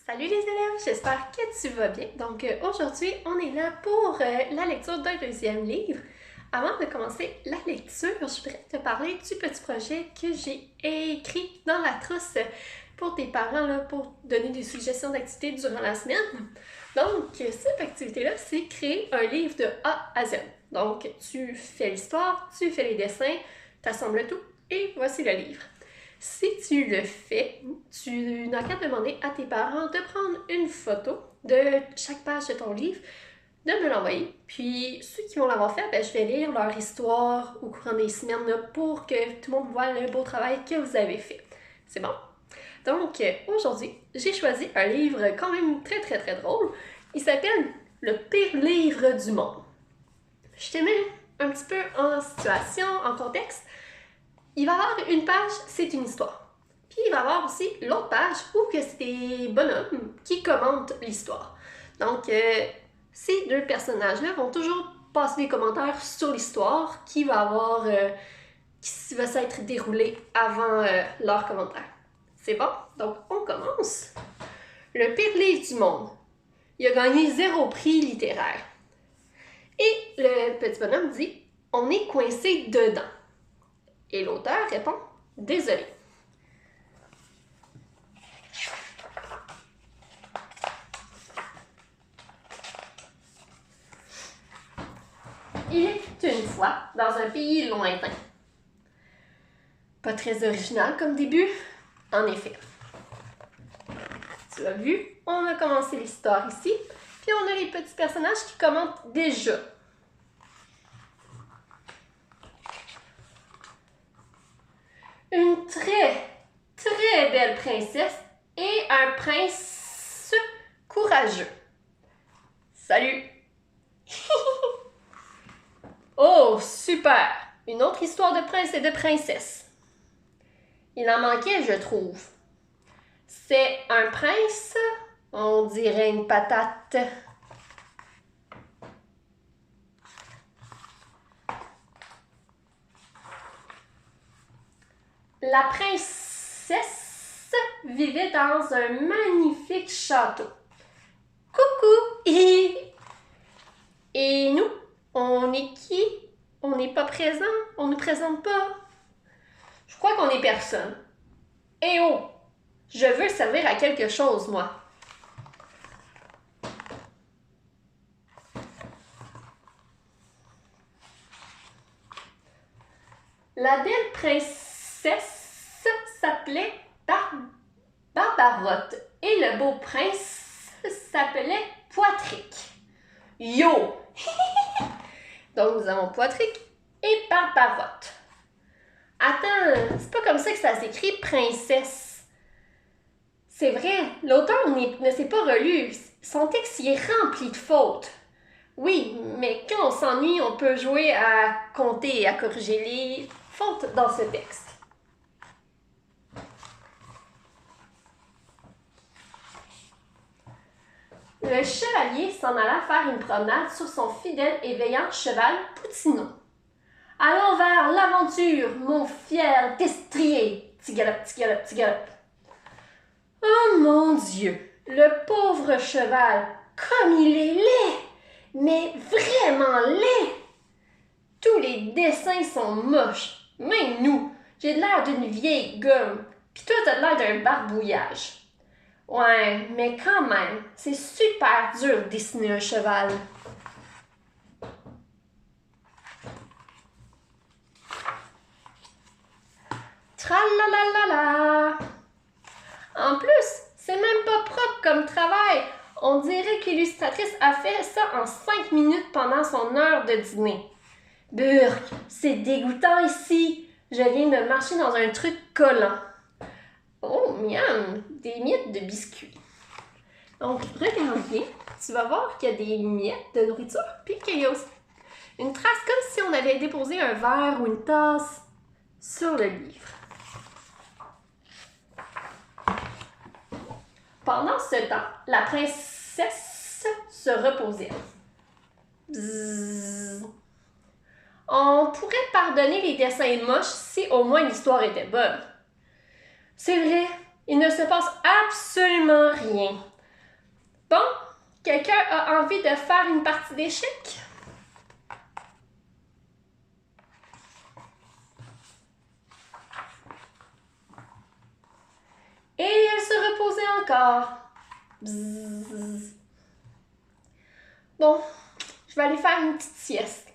Salut les élèves, j'espère que tu vas bien. Donc aujourd'hui, on est là pour la lecture d'un deuxième livre. Avant de commencer la lecture, je voudrais te parler du petit projet que j'ai écrit dans la trousse pour tes parents, là, pour donner des suggestions d'activités durant la semaine. Donc cette activité-là, c'est créer un livre de A à Z. Donc tu fais l'histoire, tu fais les dessins, tu assembles tout et voici le livre. Si tu le fais, tu n'as qu'à demander à tes parents de prendre une photo de chaque page de ton livre, de me l'envoyer. Puis ceux qui vont l'avoir fait, je vais lire leur histoire au courant des semaines là, pour que tout le monde voit le beau travail que vous avez fait. C'est bon? Donc aujourd'hui, j'ai choisi un livre quand même très très très drôle. Il s'appelle Le pire livre du monde. Je te mets un petit peu en situation, en contexte. Il va y avoir une page, c'est une histoire. Puis il va y avoir aussi l'autre page où que c'est des bonhommes qui commentent l'histoire. Donc, ces deux personnages-là vont toujours passer des commentaires sur l'histoire qui va s'être déroulée avant leur commentaire. C'est bon? Donc, on commence. Le pire livre du monde. Il a gagné 0 prix littéraire. Et le petit bonhomme dit « On est coincé dedans ». Et l'auteur répond « Désolé ». Il était une fois dans un pays lointain. Pas très original comme début, en effet. Tu as vu, on a commencé l'histoire ici, puis on a les petits personnages qui commentent déjà. Une très, très belle princesse et un prince courageux. Salut! Oh, super! Une autre histoire de prince et de princesse. Il en manquait, je trouve. C'est un prince, on dirait une patate. La princesse vivait dans un magnifique château. Coucou! Et nous, on est qui? On n'est pas présent? On ne nous présente pas? Je crois qu'on est personne. Eh oh! Je veux servir à quelque chose, moi. La belle princesse s'appelait Barbarotte et le beau prince s'appelait Poitrick. Yo! Donc nous avons Poitrick et Barbarotte. Attends, c'est pas comme ça que ça s'écrit princesse. C'est vrai, l'auteur ne s'est pas relu. Son texte y est rempli de fautes. Oui, mais quand on s'ennuie, on peut jouer à compter et à corriger les fautes dans ce texte. Le chevalier s'en alla faire une promenade sur son fidèle et vaillant cheval Poutinon. « Allons vers l'aventure, mon fier destrier! » Petit galop, petit galop, petit galop. Oh mon Dieu! Le pauvre cheval, comme il est laid! Mais vraiment laid! Tous les dessins sont moches. Même nous, j'ai l'air d'une vieille gomme. Pis toi, t'as l'air d'un barbouillage. Ouais, mais quand même, c'est super dur de dessiner un cheval. Tralalala! En plus, c'est même pas propre comme travail. On dirait que l'illustratrice a fait ça en 5 minutes pendant son heure de dîner. Burk, c'est dégoûtant ici. Je viens de marcher dans un truc collant. Oh, miam, des miettes de biscuits. Donc, regarde bien, tu vas voir qu'il y a des miettes de nourriture, puis qu'il y a aussi une trace comme si on avait déposé un verre ou une tasse sur le livre. Pendant ce temps, la princesse se reposait. Bzzz. On pourrait pardonner les dessins moches si au moins l'histoire était bonne. C'est vrai, il ne se passe absolument rien. Bon, quelqu'un a envie de faire une partie d'échecs? Et elle se reposait encore. Bzzz. Bon, je vais aller faire une petite sieste.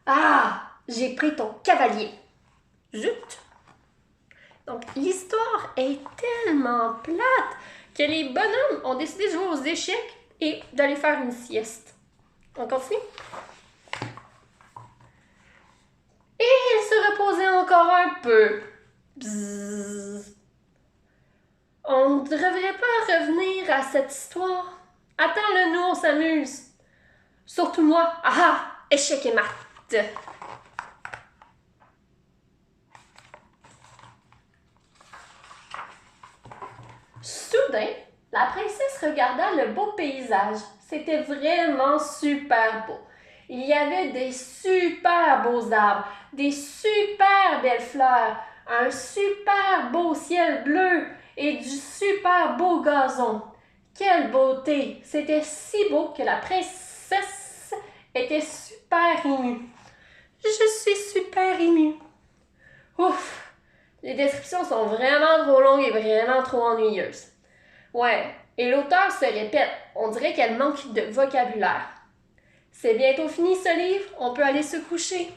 Ah, j'ai pris ton cavalier. Zut! Donc, l'histoire est tellement plate que les bonhommes ont décidé de jouer aux échecs et d'aller faire une sieste. On continue? Et elle se reposait encore un peu. Bzzz. On ne devrait pas revenir à cette histoire. Attends-le, nous, on s'amuse. Surtout moi. Ah! Échec et mat. Soudain, la princesse regarda le beau paysage. C'était vraiment super beau. Il y avait des super beaux arbres, des super belles fleurs, un super beau ciel bleu et du super beau gazon. Quelle beauté! C'était si beau que la princesse était super émue. Je suis super émue. Ouf! Les descriptions sont vraiment trop longues et vraiment trop ennuyeuses. Ouais, et l'auteur se répète, on dirait qu'elle manque de vocabulaire. C'est bientôt fini ce livre, on peut aller se coucher.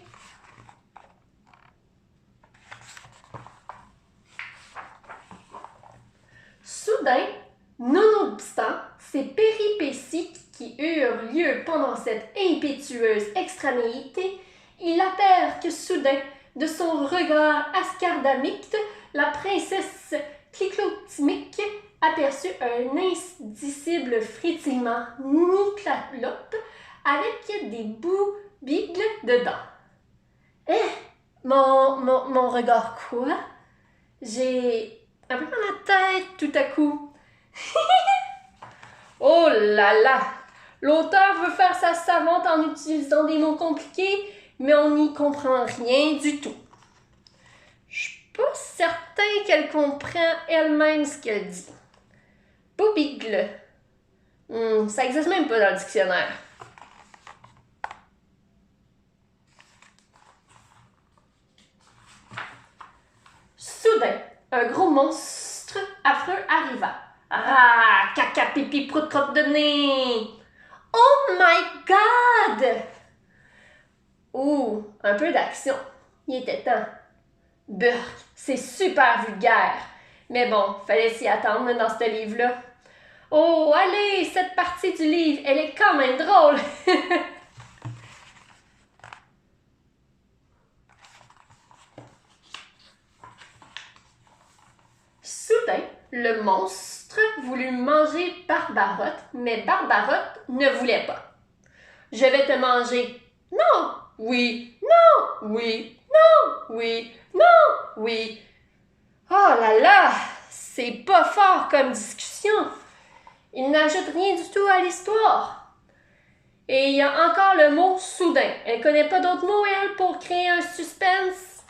Soudain, nonobstant ces péripéties qui eurent lieu pendant cette impétueuse extranéité, il appert que soudain, de son regard ascardamique, la princesse Cliclotimique aperçut un indicible frétillement niclalope avec des bouts bigles dedans. Eh, mon regard quoi? J'ai un peu dans la tête tout à coup. Oh là là! L'auteur veut faire sa savante en utilisant des mots compliqués, mais on n'y comprend rien du tout. Je suis pas certain qu'elle comprend elle-même ce qu'elle dit. Boubigle. Ça existe même pas dans le dictionnaire. Soudain, un gros monstre affreux arriva. Ah, caca, pipi, prout, crotte de nez. Oh my God! Ouh, un peu d'action. Il était temps. Burk, c'est super vulgaire. Mais bon, fallait s'y attendre dans ce livre-là. Oh, allez, cette partie du livre, elle est quand même drôle. Soudain, le monstre voulut manger Barbarotte, mais Barbarotte ne voulait pas. Je vais te manger. Non, oui, non, oui, non, oui, non, oui. Oh là là, c'est pas fort comme discussion. Il n'ajoute rien du tout à l'histoire. Et il y a encore le mot soudain. Elle connaît pas d'autres mots, elle, pour créer un suspense.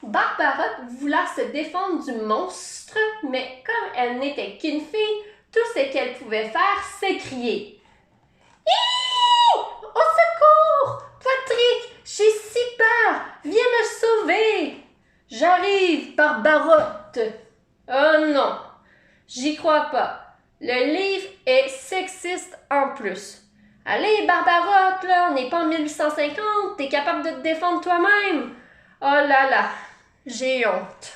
Barbarotte voulut se défendre du monstre, mais comme elle n'était qu'une fille, tout ce qu'elle pouvait faire, c'est crier. Hi! Au secours! Patrick, j'ai si peur! Viens me sauver! J'arrive, Barbarotte! Oh non, j'y crois pas. Le livre est sexiste en plus. Allez, Barbarotte, là, on n'est pas en 1850, t'es capable de te défendre toi-même. Oh là là, j'ai honte.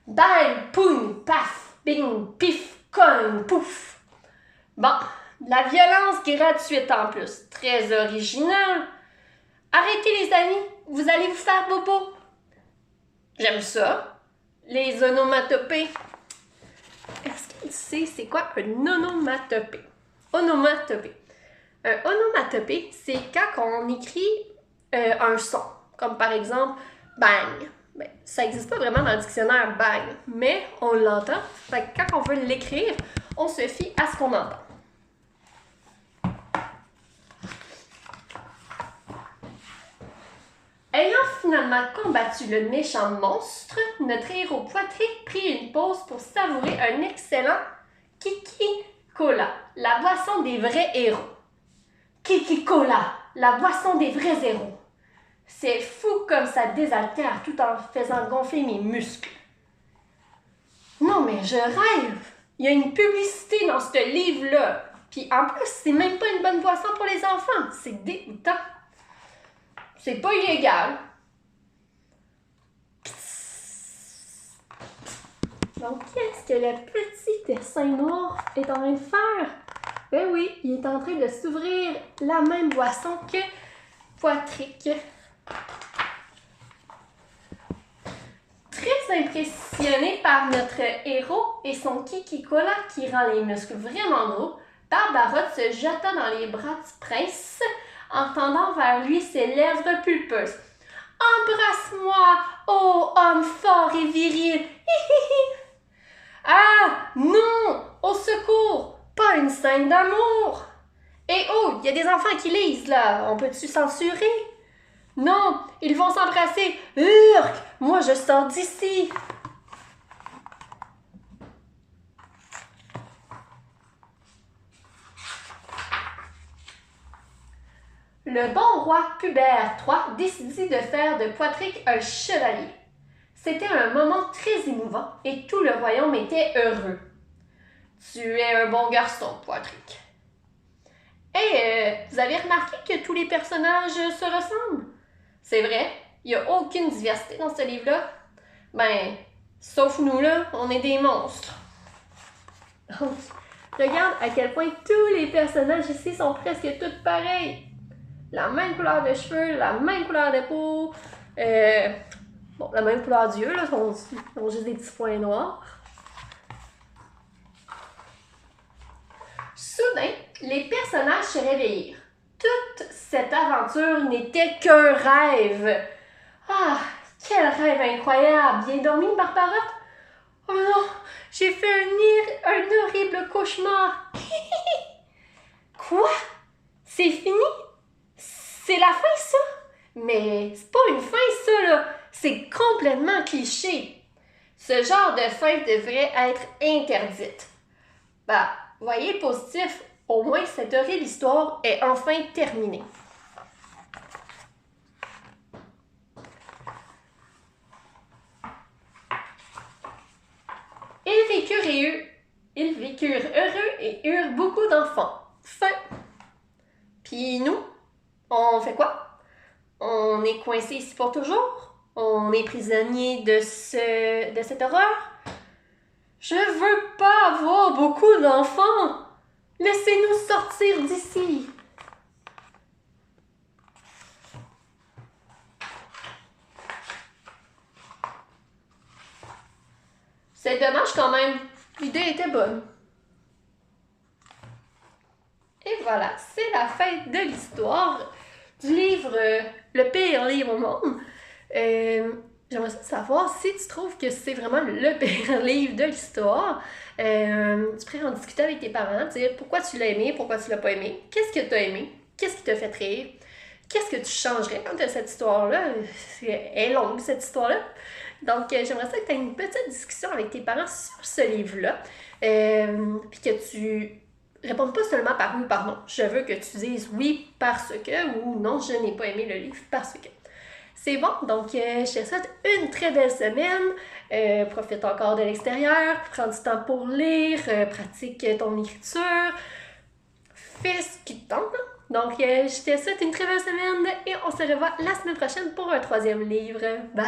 Bang, poum, paf, bing, pif, cogne, pouf. Bon, de la violence gratuite en plus. Très original. Arrêtez les amis, vous allez vous faire bobo. J'aime ça. Les onomatopées. Est-ce que tu sais c'est quoi un onomatopée? Onomatopée. Un onomatopée, c'est quand on écrit un son. Comme par exemple, bang, Ben, ça n'existe pas vraiment dans le dictionnaire bague, mais on l'entend. Fait que quand on veut l'écrire, on se fie à ce qu'on entend. Ayant finalement combattu le méchant monstre, notre héros Poitrick prit une pause pour savourer un excellent Kiki-Cola, la boisson des vrais héros. Kiki-Cola, la boisson des vrais héros. C'est fou comme ça désaltère tout en faisant gonfler mes muscles. Non mais je rêve! Il y a une publicité dans ce livre-là. Puis en plus, c'est même pas une bonne boisson pour les enfants. C'est dégoûtant. C'est pas illégal. Donc, qu'est-ce que le petit dessin noir est en train de faire? Ben oui, il est en train de s'ouvrir la même boisson que Poitrick. Très impressionné par notre héros et son Kiki-Cola qui rend les muscles vraiment gros, Barbarotte se jeta dans les bras du prince en tendant vers lui ses lèvres pulpeuses. « Embrasse-moi, ô homme fort et viril! Ah, non! Au secours! Pas une scène d'amour! Et oh, il y a des enfants qui lisent là, on peut-tu censurer? Non, ils vont s'embrasser! Urk! Moi je sors d'ici! » Le bon roi Pubert III décidit de faire de Poitrick un chevalier. C'était un moment très émouvant et tout le royaume était heureux. « Tu es un bon garçon, Poitrick. » Et vous avez remarqué que tous les personnages se ressemblent? C'est vrai, il n'y a aucune diversité dans ce livre-là. Ben, sauf nous là, on est des monstres. Donc, regarde à quel point tous les personnages ici sont presque tous pareils. La même couleur de cheveux, la même couleur de peau, bon, la même couleur d'yeux, là, sont juste des petits points noirs. Soudain, les personnages se réveillèrent. Toute cette aventure n'était qu'un rêve. Ah, quel rêve incroyable! Bien dormi, Barbarotte? Oh non, j'ai fait un horrible cauchemar. Quoi? C'est fini? C'est la fin, ça? Mais c'est pas une fin, ça, là. C'est complètement cliché. Ce genre de fin devrait être interdite. Bah, voyez le positif, au moins cette horrible histoire est enfin terminée. Ils vécurent heureux et eurent beaucoup d'enfants. Fin. Puis nous, on fait quoi? On est coincé ici pour toujours? On est prisonnier de cette horreur? Je veux pas avoir beaucoup d'enfants! Laissez-nous sortir d'ici! C'est dommage quand même. L'idée était bonne. Et voilà, c'est la fin de l'histoire du livre Le pire livre au monde. J'aimerais savoir si tu trouves que c'est vraiment le pire livre de l'histoire. Tu pourrais en discuter avec tes parents, dire pourquoi tu l'as aimé, pourquoi tu l'as pas aimé, qu'est-ce que tu as aimé, qu'est-ce qui t'a fait rire, qu'est-ce que tu changerais de cette histoire-là. Elle est longue, cette histoire-là. Donc, j'aimerais ça que tu aies une petite discussion avec tes parents sur ce livre-là. Puis que tu répondes pas seulement par oui ou par non. Je veux que tu dises oui parce que ou non, je n'ai pas aimé le livre parce que. C'est bon, donc je te souhaite une très belle semaine. Profite encore de l'extérieur, prends du temps pour lire, pratique ton écriture. Fais ce qui te tente. Donc, je te souhaite une très belle semaine et on se revoit la semaine prochaine pour un troisième livre. Bye!